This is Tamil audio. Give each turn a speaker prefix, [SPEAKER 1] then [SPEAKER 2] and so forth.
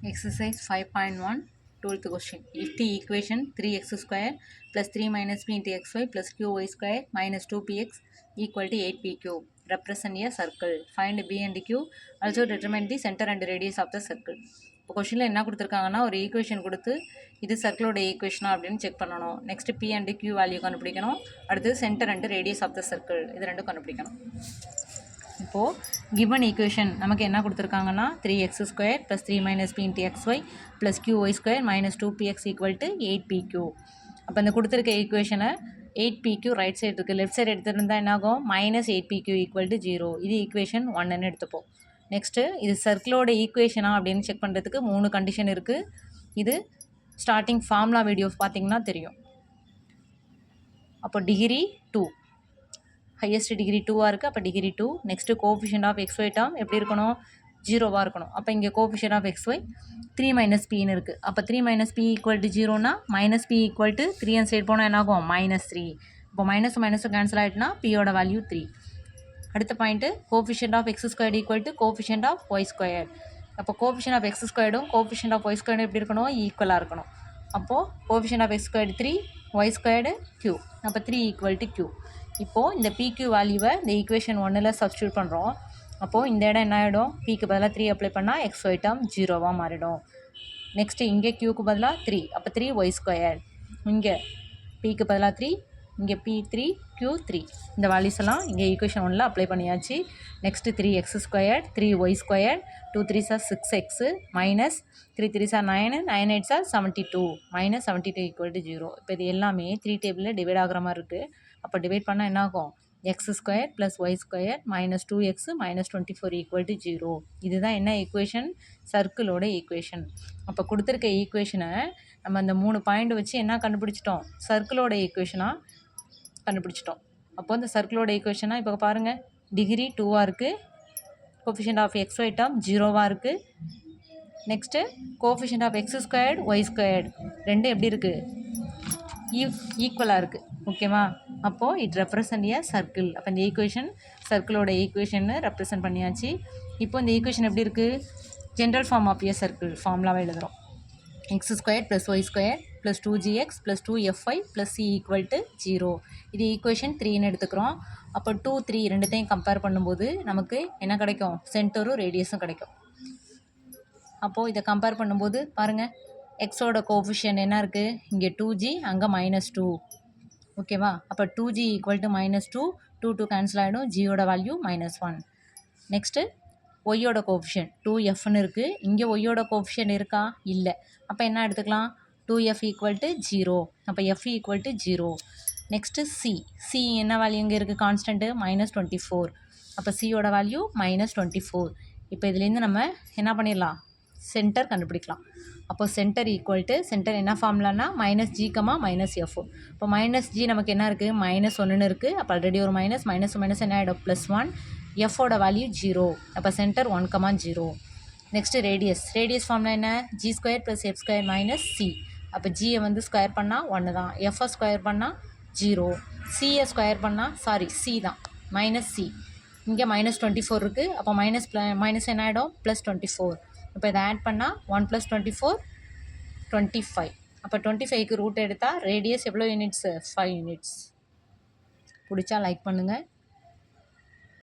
[SPEAKER 1] Exercise 5.1 12th question. If the equation 3x square plus 3 minus p into xy plus qy square minus 2px equal to 8pq represent a circle. Find b and q. Also determine the center and radius of the circle. இப்போ கொஷினில் என்ன கொடுத்துருக்காங்கன்னா ஒரு ஈக்குவேஷன் கொடுத்து இது சர்க்கிளோட ஈக்குவேஷனா அப்படின்னு செக் பண்ணணும். Next P and Q value கண்டுபிடிக்கணும். அடுத்து centre and radius of the circle இது ரெண்டும் கண்டுபிடிக்கணும். இப்போது கிவன் ஈக்குவேஷன் நமக்கு என்ன கொடுத்துருக்காங்கன்னா 3x² + 3 - p × xy + qy² - 2px = 8pq. அப்போ இந்த கொடுத்துருக்க ஈக்குவேஷனை 8pq ரைட் சைடு இருக்குது, லெஃப்ட் சைடு எடுத்துகிட்டு என்ன ஆகும் -8pq = 0. இது ஈக்குவேஷன் 1ன்னு எடுத்துப்போம். நெக்ஸ்ட்டு இது சர்க்கிளோட ஈக்குவேஷனா அப்படின்னு செக் பண்ணுறதுக்கு 3 கண்டிஷன் இருக்குது. இது ஸ்டார்டிங் ஃபார்முலா வீடியோ பார்த்தீங்கன்னா தெரியும். அப்போ டிகிரி 2 ஹையஸ்ட் டிகிரி 2வாக இருக்குது. அப்போ degree 2. Next coefficient of xy term எப்படி இருக்கணும் 0வாக இருக்கணும். அப்போ இங்கே கோஎஃபிஷியன்ட் ஆஃப் xy 3 - pன்னு இருக்குது. அப்போ 3 - p = 0னா -p = 3 அந்த சைடு போனால் என்ன ஆகும் -3. இப்போ மைனஸும் கேன்சல் ஆகிட்டுனா பியோட வேல்யூ 3. அடுத்த point coefficient of x² = coefficient of y². அப்போ கோஎஃபிஷியன்ட் ஆஃப் x²டும் கோஎஃபிஷியன்ட் ஆஃப் y² எப்படி இருக்கணும் ஈக்குவலாக இருக்கணும். அப்போது coefficient of x² 3 y² q. அப்போ 3 = q. இப்போது இந்த PQ வேல்யூவை இந்த ஈக்குவேஷன் 1ல் சப்ஸ்டியூட் பண்ணுறோம். அப்போது இந்த இடம் என்ன ஆகிடும் Pக்கு பதிலாக 3 அப்ளை பண்ணால் xy டேர்ம் 0வாக மாறிடும். நெக்ஸ்ட்டு இங்கே Qக்கு பதிலாக 3, அப்போ 3y². இங்கே Pக்கு பதிலாக 3, இங்கே P3 Q3. இந்த வேல்யூஸ் எல்லாம் இங்கே ஈக்குவேஷன் 1ல் அப்ளை பண்ணியாச்சு. Next 3x², 3y², 2 3s are 6x, minus 3 3s are 9, 9 8s are 72, minus 72 = 0. இப்போ இது எல்லாமே 3 டேபிளில் டிவைட் ஆகிற மாதிரி இருக்குது. அப்போ டிவைட் பண்ணால் என்ன ஆகும் x² + y² - 2x - 24 = 0. இதுதான் என்ன ஈக்குவேஷன் சர்க்கிளோட ஈக்குவேஷன். அப்போ கொடுத்துருக்க ஈக்குவேஷனை நம்ம அந்த 3 பாயிண்ட் வச்சு என்ன கண்டுபிடிச்சிட்டோம் சர்க்கிளோட ஈக்குவேஷனாக கண்டுபிடிச்சிட்டோம். அப்போ இந்த சர்க்கிளோட ஈக்குவேஷனாக இப்போ பாருங்கள் டிகிரி 2வாக இருக்குது. கோஎஃபிஷியன்ட் ஆஃப் xy டேர்ம் 0வாக இருக்குது. Next coefficient of x², y² ரெண்டும் எப்படி இருக்குது ஈக்குவலாக இருக்குது. ஓகேவா? அப்போது இட் ரெப்ரசன்ட் ஏ சர்க்கிள். அப்போ இந்த ஈக்குவேஷன் சர்க்கிளோட ஈக்குவேஷன்னு ரெப்ரசன்ட் பண்ணியாச்சு. இப்போ இந்த ஈக்குவேஷன் எப்படி இருக்குது general form of a circle ஃபார்முலாவை எழுதுகிறோம். x² + y² + 2gx + 2fy + c = 0. இது ஈக்குவேஷன் 3ன்னு எடுத்துக்கிறோம். அப்போ 2 3 ரெண்டுத்தையும் கம்பேர் பண்ணும்போது நமக்கு என்ன கிடைக்கும் சென்டரும் ரேடியஸும் கிடைக்கும். அப்போது இதை கம்பேர் பண்ணும்போது பாருங்கள் எக்ஸோட கோஎஃபிஷியன்ட் என்ன இருக்குது இங்கே 2g அங்கே -2. ஓகேவா? அப்போ 2g = -2, 2 2 கேன்சல் ஆகிடும், ஜியோட வேல்யூ -1. நெக்ஸ்ட்டு ஒய்யோட கோஎஃபிஷியன்ட் 2fன்னு இருக்குது. இங்கே ஒய்யோட கோஎஃபிஷியன்ட் இருக்கா இல்லை. அப்போ என்ன எடுத்துக்கலாம் 2f = 0. அப்போ f = 0. நெக்ஸ்ட்டு சி என்ன வேல்யூ இங்கே இருக்குது கான்ஸ்டன்ட்டு -24. அப்போ சியோட வேல்யூ -24. இப்போ இதுலேருந்து நம்ம என்ன பண்ணிடலாம் சென்டர் கண்டுபிடிக்கலாம். அப்போ சென்டர் சென்டர் என்ன ஃபார்முலானா -g, -f. இப்போ -g நமக்கு என்ன இருக்குது -1ன்னு இருக்குது. அப்போ ஆல்ரெடி ஒரு மைனஸ் என்ன ஆகிடும் +1. எஃபோட வேல்யூ 0. அப்போ சென்டர் 1, 0. நெக்ஸ்ட்டு ரேடியஸ் ஃபார்முலா என்ன g² + f² - c. அப்போ ஜியை வந்து ஸ்கொயர் பண்ணால் 1 தான், எஃப்ஐ ஸ்கொயர் பண்ணால் 0, சியை ஸ்கொயர் பண்ணால் சி தான் -c. இங்கே -24 இருக்குது. அப்போ மைனஸ் என்ன ஆகிடும் +24. இப்போ இதை ஆட் பண்ணால் 1 + 24 25. அப்போ 25க்கு ரூட் எடுத்தால் ரேடியஸ் எவ்வளோ யூனிட்ஸு 5 யூனிட்ஸ். பிடிச்சா லைக் பண்ணுங்கள்.